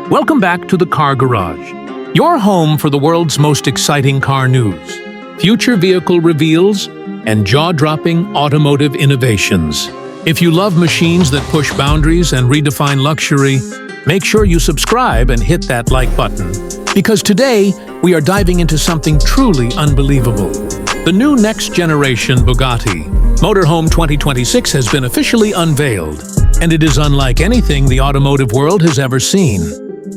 Welcome back to the Car Garage, your home for the world's most exciting car news, future vehicle reveals, and jaw-dropping automotive innovations. If you love machines that push boundaries and redefine luxury, make sure you subscribe and hit that like button, because today we are diving into something truly unbelievable. The new next-generation Bugatti Motorhome 2026 has been officially unveiled, and it is unlike anything the automotive world has ever seen.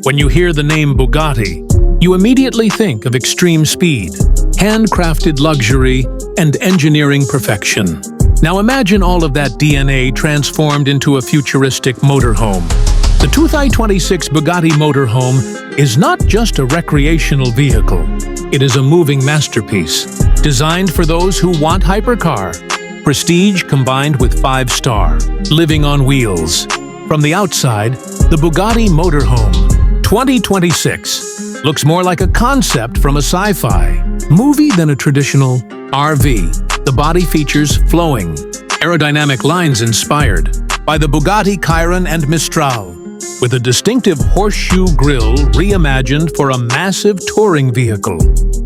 When you hear the name Bugatti, you immediately think of extreme speed, handcrafted luxury, and engineering perfection. Now imagine all of that DNA transformed into a futuristic motorhome. The 2026 Bugatti Motorhome is not just a recreational vehicle. It is a moving masterpiece, designed for those who want hypercar, prestige combined with 5-star, living on wheels. From the outside, the Bugatti Motorhome 2026 looks more like a concept from a sci-fi movie than a traditional RV. The body features flowing, aerodynamic lines inspired by the Bugatti Chiron and Mistral, with a distinctive horseshoe grille reimagined for a massive touring vehicle.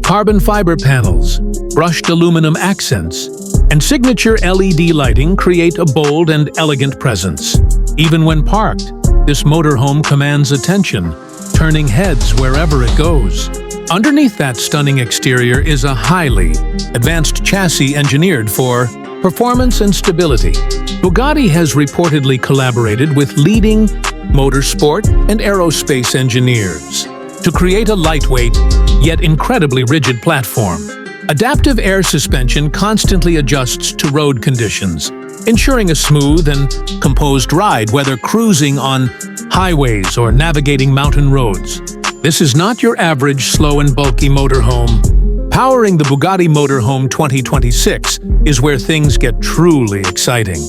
Carbon fiber panels, brushed aluminum accents, and signature LED lighting create a bold and elegant presence. Even when parked, this motorhome commands attention, turning heads wherever it goes. Underneath that stunning exterior is a highly advanced chassis engineered for performance and stability. Bugatti has reportedly collaborated with leading motorsport and aerospace engineers to create a lightweight, yet incredibly rigid platform. Adaptive air suspension constantly adjusts to road conditions, ensuring a smooth and composed ride whether cruising on highways or navigating mountain roads. This is not your average slow and bulky motorhome. Powering the Bugatti Motorhome 2026 is where things get truly exciting.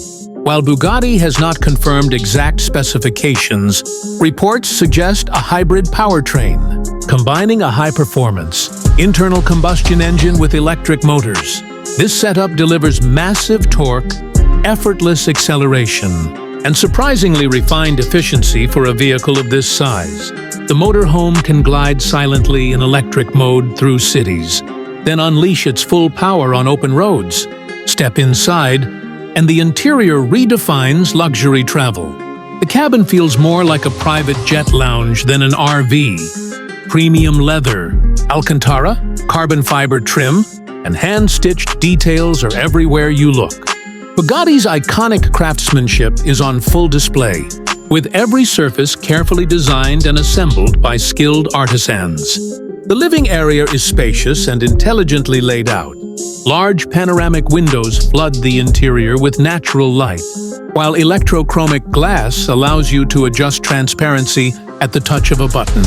While Bugatti has not confirmed exact specifications, reports suggest a hybrid powertrain, combining a high-performance internal combustion engine with electric motors. This setup delivers massive torque, effortless acceleration, and surprisingly refined efficiency for a vehicle of this size. The motorhome can glide silently in electric mode through cities, then unleash its full power on open roads. Step inside, and the interior redefines luxury travel. The cabin feels more like a private jet lounge than an RV. Premium leather, Alcantara, carbon fiber trim, and hand-stitched details are everywhere you look. Bugatti's iconic craftsmanship is on full display, with every surface carefully designed and assembled by skilled artisans. The living area is spacious and intelligently laid out. Large panoramic windows flood the interior with natural light, while electrochromic glass allows you to adjust transparency at the touch of a button.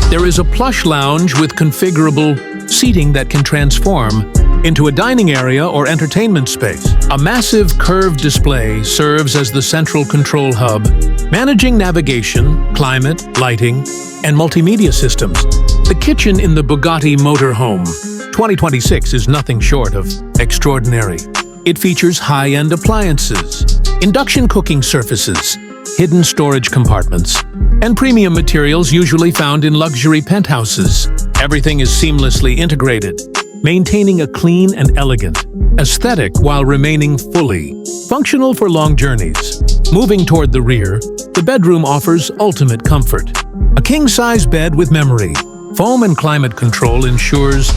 There is a plush lounge with configurable seating that can transform into a dining area or entertainment space. A massive curved display serves as the central control hub, managing navigation, climate, lighting, and multimedia systems. The kitchen in the Bugatti Motorhome 2026 is nothing short of extraordinary. It features high-end appliances, induction cooking surfaces, hidden storage compartments, and premium materials usually found in luxury penthouses. Everything is seamlessly integrated, maintaining a clean and elegant aesthetic while remaining fully functional for long journeys. Moving toward the rear, the bedroom offers ultimate comfort. A king-size bed with memory, foam and climate control ensures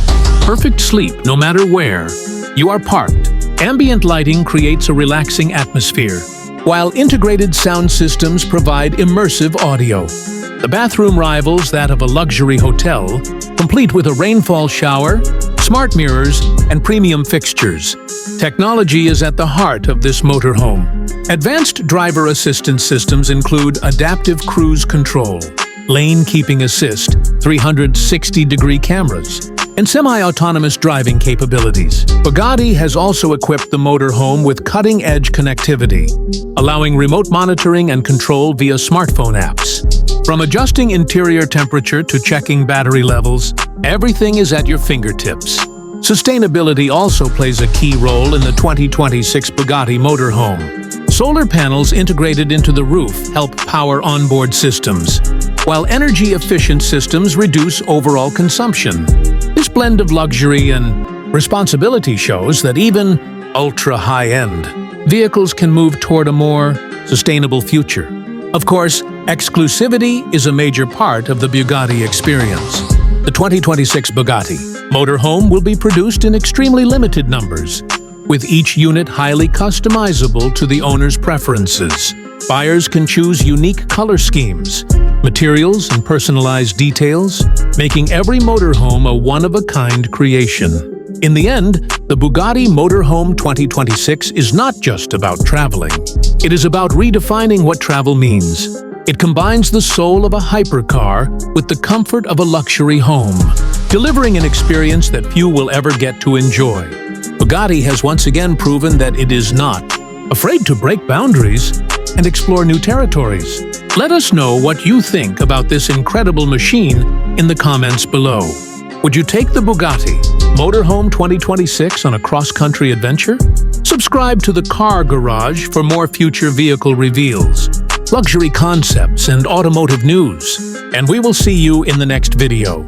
perfect sleep no matter where you are parked. Ambient lighting creates a relaxing atmosphere, while integrated sound systems provide immersive audio. The bathroom rivals that of a luxury hotel, complete with a rainfall shower, smart mirrors, and premium fixtures. Technology is at the heart of this motorhome. Advanced driver assistance systems include adaptive cruise control, lane keeping assist, 360-degree cameras, and semi-autonomous driving capabilities. Bugatti has also equipped the motorhome with cutting-edge connectivity, allowing remote monitoring and control via smartphone apps. From adjusting interior temperature to checking battery levels, everything is at your fingertips. Sustainability also plays a key role in the 2026 Bugatti Motorhome. Solar panels integrated into the roof help power onboard systems, while energy-efficient systems reduce overall consumption. This blend of luxury and responsibility shows that even ultra-high-end vehicles can move toward a more sustainable future. Of course, exclusivity is a major part of the Bugatti experience. The 2026 Bugatti Motorhome will be produced in extremely limited numbers, with each unit highly customizable to the owner's preferences. Buyers can choose unique color schemes, materials, and personalized details, making every motorhome a one-of-a-kind creation. In the end, the Bugatti Motorhome 2026 is not just about traveling. It is about redefining what travel means. It combines the soul of a hypercar with the comfort of a luxury home, delivering an experience that few will ever get to enjoy. Bugatti has once again proven that it is not afraid to break boundaries and explore new territories. Let us know what you think about this incredible machine in the comments below. Would you take the Bugatti Motorhome 2026 on a cross-country adventure? Subscribe to the Car Garage for more future vehicle reveals, luxury concepts, and automotive news. And we will see you in the next video.